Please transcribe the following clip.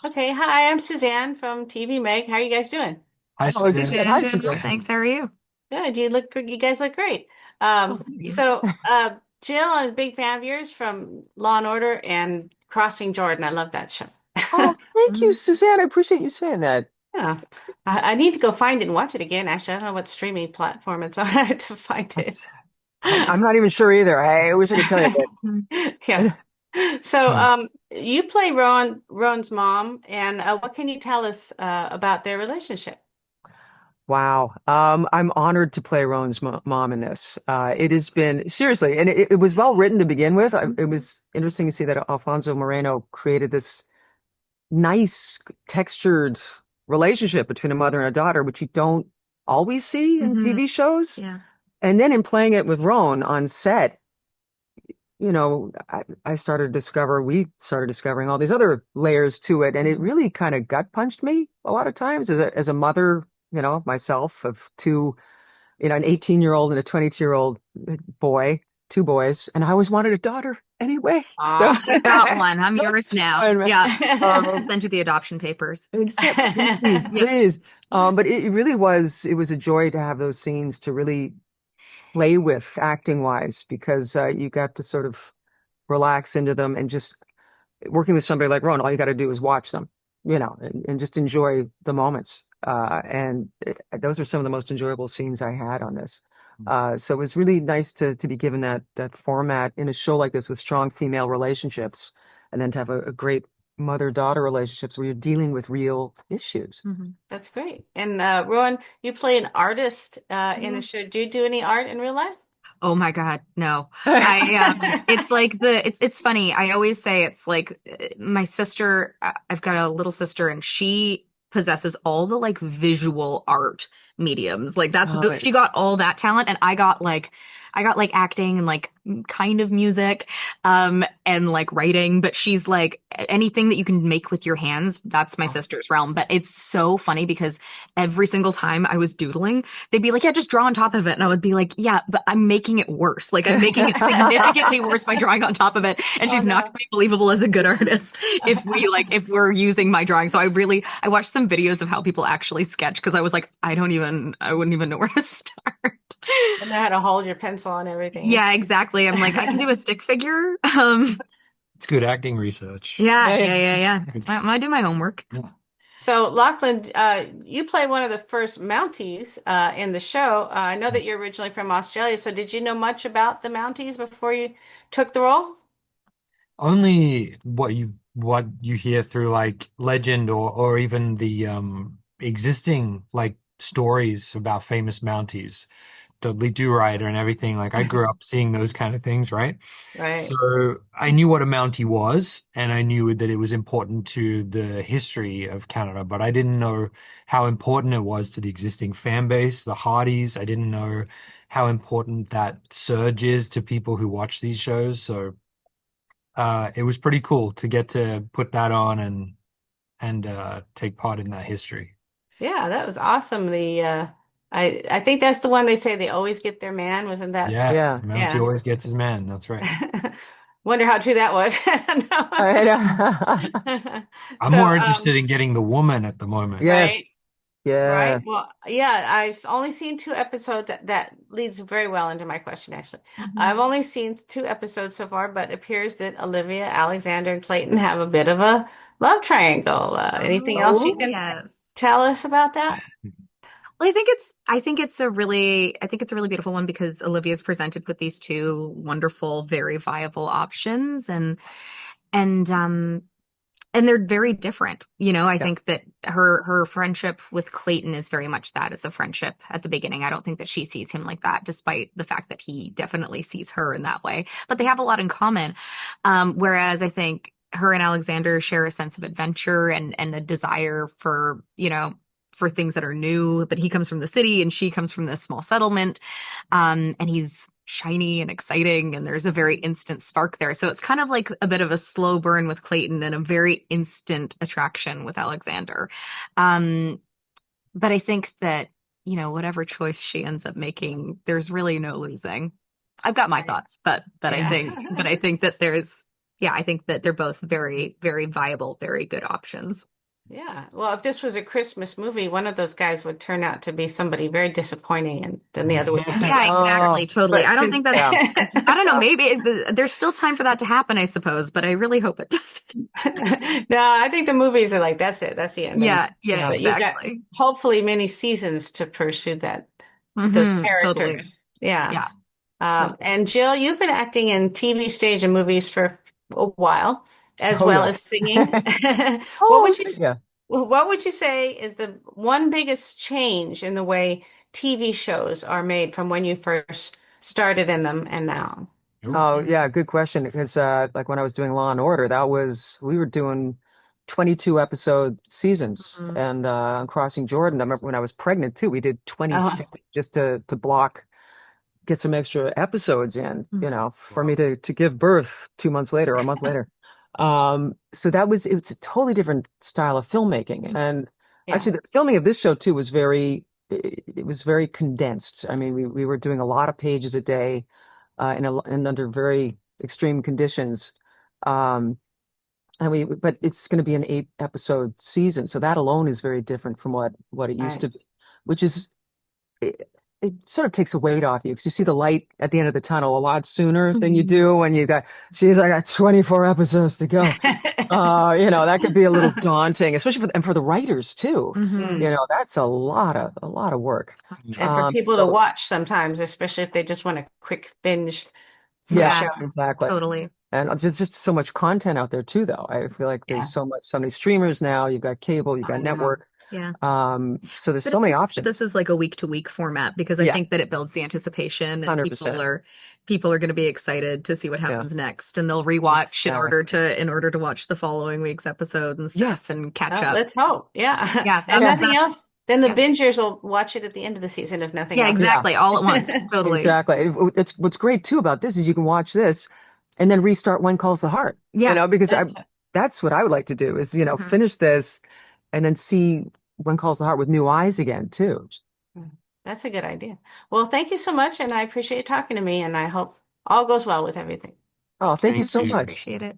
Okay, hi, I'm Suzanne from TVMEG. How are you guys doing? Hi, Oh, Suzanne. Suzanne, Suzanne, hi, doing well, Suzanne. thanks. How are you? Good. You guys look great. Oh, thank you. Jill, I'm a big fan of yours from Law and Order and Crossing Jordan. I love that show. Oh, thank you, Mhm. Suzanne. I appreciate you saying that. Yeah, I need to go find it and watch it again. Actually, I don't know what streaming platform it's on to find it. I'm not even sure either. I wish I could tell you, Mhm. Yeah. but So, Hmm. you play Roan's mom, and what can you tell us about their relationship? wow. I'm honored to play Roan's mom in this. It has been seriously, and it was well written to begin with. It was interesting to see that Alfonso Moreno created this nice, textured relationship between a mother and a daughter, which you don't always see in Mhm. TV shows. Yeah. And then in playing it with Roan on set, I started to discover, we started discovering all these other layers to it. And it Mhm. really kind of gut punched me a lot of times as a mother, myself of two, an 18-year-old and a 22-year-old boy, two boys. And I always wanted a daughter anyway. So, Ah. I got one. I'm so yours now. fine, man. Yeah. I'll Um, send you the adoption papers. except please, Yep. please. But it really it was a joy to have those scenes to really play with acting wise because you got to sort of relax into them and just working with somebody like Ron, all you got to do is watch them, and just enjoy the moments. Those are some of the most enjoyable scenes I had on this. So it was really nice to be given that format in a show like this with strong female relationships, and then to have a great mother-daughter relationships where you're dealing with real issues. Mhm. That's great. And Rowan, you play an artist in the show. Do you do any art in real life? Oh my God, no. It's like it's funny. I always say it's like my sister, I've got a little sister and she possesses all the like visual art mediums. Like Oh, she got all that talent and I got like acting and like kind of music and like writing, but she's like anything that you can make with your hands, that's my sister's realm. But it's so funny because every single time I was doodling, they'd be like, yeah, just draw on top of it. And I would be like, yeah, but I'm making it worse. Like I'm making it significantly worse by drawing on top of it. And Oh she's not going no. to be believable as a good artist if we're using my drawing. So I watched some videos of how people actually sketch because I was like, I wouldn't even know where to start. I know how to hold your pencil and everything. Yeah, exactly. I'm like, I can do a stick figure. It's good acting research. Yeah, yeah. yeah, yeah, yeah. I do my homework. Yeah. So, Lachlan, you play one of the first Mounties in the show. I know that you're originally from Australia, so did you know much about the Mounties before you took the role? Only what you hear through like legend or even the existing like stories about famous Mounties, Dudley Do-Right and everything. Like I grew up seeing those kind of things, right? Right. So I knew what a Mountie was, and I knew that it was important to the history of Canada, but I didn't know how important it was to the existing fan base, the Hardys. I didn't know how important that surge is to people who watch these shows. So it was pretty cool to get to put that on and take part in that history. Yeah, that was awesome. I think that's the one they say they always get their man. Wasn't that? Yeah, Yeah. Mountie Yeah. always gets his man. That's right. Wonder how true that was. I I know. don't know. I'm So, more interested in getting the woman at the moment. right. Yes. Yeah. Right. Well, yeah, I've only seen two episodes. That leads very well into my question, actually. I've Mhm. only seen two episodes so far, but it appears that Olivia, Alexander, and Clayton have a bit of a love triangle. Anything else you Oh, can yes. tell us about that? Well, I think it's a really beautiful one because Olivia's presented with these two wonderful, very viable options and um and they're very different. You know, I Yeah. think that her friendship with Clayton is very much that. It's a friendship at the beginning. I don't think that she sees him like that, despite the fact that he definitely sees her in that way. But they have a lot in common. Whereas I think her and Alexander share a sense of adventure and a desire for, for things that are new. But he comes from the city and she comes from this small settlement. And he's shiny and exciting, and there's a very instant spark there. So it's kind of like a bit of a slow burn with Clayton and a very instant attraction with Alexander. Um, but I think that, whatever choice she ends up making, there's really no losing. I've got my Right. thoughts, but Yeah. I think that there's yeah, I think that they're both very, very viable, very good options. Yeah. Well, if this was a Christmas movie, one of those guys would turn out to be somebody very disappointing, and then the other would be Yeah, terrible. exactly. Oh, Totally. But I don't since think that's, yeah. I don't know, maybe there's still time for that to happen, I suppose, but I really hope it doesn't. no, I think the movies are like, that's it, that's the ending. Yeah, yeah, Yeah. But you've got exactly. hopefully many seasons to pursue those Totally. characters. Yeah. Yeah, totally. And Jill, you've been acting in TV, stage, and movies for a while, as Oh well yeah. as singing. What Oh would you yeah. what would you say is the one biggest change in the way TV shows are made from when you first started in them and now? Ooh. Oh yeah, good question. Because like when I was doing Law and Order, that was we were doing 22 episode seasons, Mhm. and on Crossing Jordan, I remember when I was pregnant too, we did Oh, 27 just to block get some extra episodes in, for me Wow. to give birth 2 months later or a month later. So it was a totally different style of filmmaking. And yeah. actually the filming of this show too was it was very condensed. I mean, we were doing a lot of pages a day, and under very extreme conditions. Um, but it's going to be an 8 episode season. So that alone is very different from what it used Right. to be, which is it sort of takes a weight off you because you see the light at the end of the tunnel a lot sooner than you Mhm. do when geez, I got 24 episodes to go. That could be a little daunting, especially for the writers too. Mhm. That's a lot of work. And for people to So watch sometimes, especially if they just want a quick binge for a yeah, Yeah, show. exactly. totally. And there's just so much content out there too, though. I feel like there's Yeah, so many streamers now. You've got cable, you've got I know. network. Yeah. So there's But so it's many nice that options. this is like a week to week format because I Yeah, think that it builds the anticipation and 100%. people are going to be excited to see what Yeah, happens next and they'll rewatch exactly. in order to watch the following week's episode and Yeah, stuff and catch Well, up. let's hope. Yeah. Yeah, And yeah. nothing else, then the yeah. bingers will watch it at the end of the season if nothing Yeah, else. Yeah. exactly. All at once. Totally. Exactly. It's what's great too about this is you can watch this and then restart When Calls the Heart. Yeah. Because That's that's what I would like to do is, Mhm. finish this and then see When Calls the Heart with new eyes again too. that's a good idea. Well, thank you so much, and I appreciate you talking to me, and I hope all goes well with everything. Oh, thank you Thank so Much. you. much. Appreciate it.